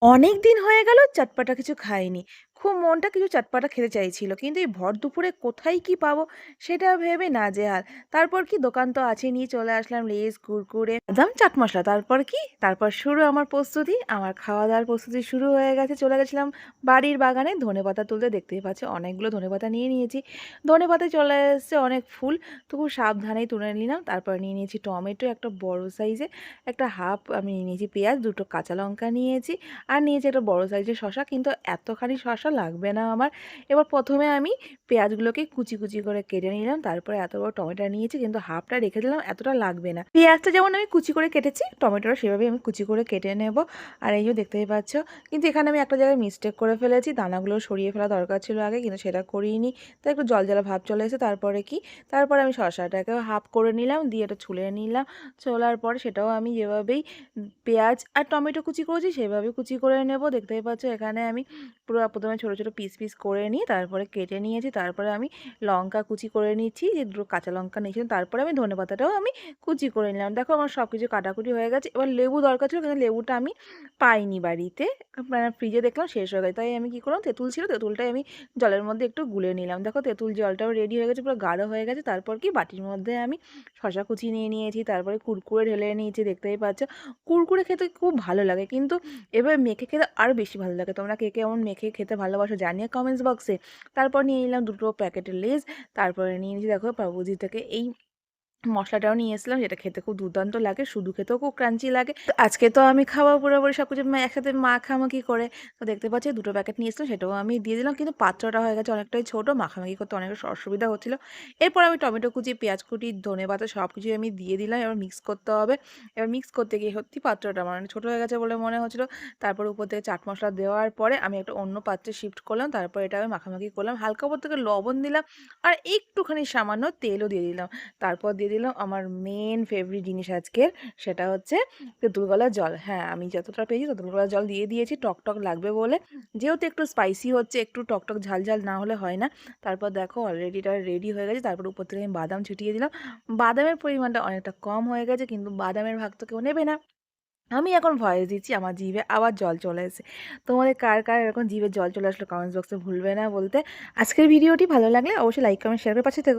অনেক দিন হয়ে গেল চটপটা কিছু খাইনি। খুব মনটা কিছু চটপটা খেতে চাইছিল। কিন্তু এই ভর দুপুরে কোথায় কি পাবো সেটা ভেবে নাজেহাল। তারপর কি দোকান তো আছে নিয়ে চলে আসলাম লেজ, কুরকুরে, বাদাম, চাট মসলা। তারপর কি? তারপর শুরু আমার প্রস্তুতি। আমার খাওয়া-দাওয়ার প্রস্তুতি শুরু হয়ে গেছে। চলে গেছিলাম বাড়ির বাগানে ধনেপাতা তুলতে। দেখতেই পাচ্ছ অনেকগুলো ধনেপাতা নিয়ে নিয়েছি। ধনেপাতায় চলে এসেছে অনেক ফুল। তো খুব সাবধানেই তুলে নিলাম। তারপর নিয়ে নিয়েছি টমেটো একটা বড় সাইজের, একটা হাফ আমি নিয়ে নিয়েছি পেঁয়াজ, দুটো কাঁচা লঙ্কা নিয়েছি। আর নিয়েছি একটা বড় সাইজের শসা, কিন্তু এতখানি শসা লাগবে না আমার। এবার প্রথমে আমি পেঁয়াজগুলোকে কুচি কুচি করে কেটে নিলাম, তারপরে এত বড় টমেটো নিয়েছি কিন্তু হাফটা রেখে দিলাম, এতটা লাগবে না। পেঁয়াজটা যেমন আমি কুচি করে কেটেছি, টমেটোটা সেভাবে আমি কুচি করে কেটে নেব। আর এই যে দেখতেই পাচ্ছ, কিন্তু এখানে আমি একটা জায়গায় মিস্টেক করে ফেলেছি, দানাগুলো সরিয়ে ফেলা দরকার ছিল আগে, কিন্তু সেটা করিনি। তাই একটু জলজলা ভাব চলে এসেছে। তারপরে কি, তারপরে আমি শসাটাকে হাফ করে নিলাম, দিয়ে এটা ছুলে নিলাম। ছোলার পরে সেটাও আমি যেভাবেই পেঁয়াজ আর টমেটো কুচি করেছি সেভাবে কুচি করে নেব। দেখতেই পাচ্ছ এখানে আমি পুরো প্রথমে ছোটো ছোটো পিস পিস করে নিই, তারপরে কেটে নিয়েছি। তারপরে আমি লঙ্কা কুচি করে নিচ্ছি, যে দুটো কাঁচা লঙ্কা নিয়েছিলাম। তারপরে আমি ধনেপাতাটাও আমি কুচি করে নিলাম। দেখো আমার সব কিছু কাটাকুটি হয়ে গেছে। এবার লেবু দরকার ছিল, কিন্তু লেবুটা আমি পাইনি বাড়িতে, মানে ফ্রিজে দেখলাম শেষ হয়ে গেছে। তাই আমি কী করলাম, তেঁতুল ছিল, তেঁতুলটাই আমি জলের মধ্যে একটু গুলে নিলাম। দেখো তেঁতুল জলটাও রেডি হয়ে গেছে, পুরো গাঢ় হয়ে গেছে। তারপর কি, বাটির মধ্যে আমি শশা কুচি নিয়ে নিয়েছি, তারপরে কুরকুরে ঢেলে নিয়েছি। দেখতেই পাচ্ছ কুরকুরে খেতে খুব ভালো লাগে, কিন্তু এভাবে মেখে খেতে আরও বেশি ভালো লাগে। তোমরা কে কেমন মেখে খেতে ভালোবাসো জানিয়ে কমেন্টস বক্সে। তারপর নিয়ে নিলাম দুটো প্যাকেটের লেজ। তারপরে নিয়ে নিয়েছি দেখো পাউরুটি থেকে এই মশলাটাও নিয়ে এসেছিলাম, যেটা খেতে খুব দুর্দান্ত লাগে, শুধু খেতেও খুব ক্রাঞ্চি লাগে। তো আজকে তো আমি খাওয়া পুরোপুরি সব কিছু একসাথে মাখামাখি করে, তো দেখতে পাচ্ছি দুটো প্যাকেট নিয়ে এসেছিলাম, সেটাও আমি দিয়ে দিলাম। কিন্তু পাত্রটা হয়ে গেছে অনেকটাই ছোটো, মাখামাখি করতে অনেক অসুবিধা হচ্ছিলো। এরপর আমি টমেটো কুচি, পেঁয়াজ কুচি, ধনেপাতা সব কিছুই আমি দিয়ে দিলাম। এবার মিক্স করতে হবে। এবার মিক্স করতে গিয়ে সত্যি পাত্রটা আমার অনেক ছোটো হয়ে গেছে বলে মনে হচ্ছিলো। তারপর উপর থেকে চাট মশলা দেওয়ার পরে আমি একটা অন্য পাত্রে শিফট করলাম। তারপর এটা আমি মাখামাখি করলাম, হালকা উপর থেকে লবণ দিলাম, আর একটুখানি সামান্য তেলও দিয়ে দিলাম। তারপর দিয়ে দিলাম আমার মেন ফেভারিট জিনিস আজকের, সেটা হচ্ছে তেঁতুল গলার জল। হ্যাঁ, আমি যতটা পেয়েছি তেঁতুল গলার জল দিয়ে দিয়েছি, টক টক লাগবে বলে। যেহেতু একটু স্পাইসি হচ্ছে, একটু টক টক ঝাল ঝাল না হলে হয় না। তারপর দেখো অলরেডি এটা রেডি হয়ে গেছে। তারপর উপর থেকে আমি বাদাম ছিটিয়ে দিলাম। বাদামের পরিমাণটা অনেকটা কম হয়ে গেছে, কিন্তু বাদামের ভাগ তো কেউ নেবে না। আমি এখন ভয়েস দিচ্ছি, আমার জিভে আবার জল চলে এসেছে। তোমাদের কার কার এরকম জিভে জল চলে আসলো কমেন্টস বক্সে ভুলবে না বলতে। আজকের ভিডিওটি ভালো লাগলে অবশ্যই লাইক কমেন্ট শেয়ার করে পাশে থেকো।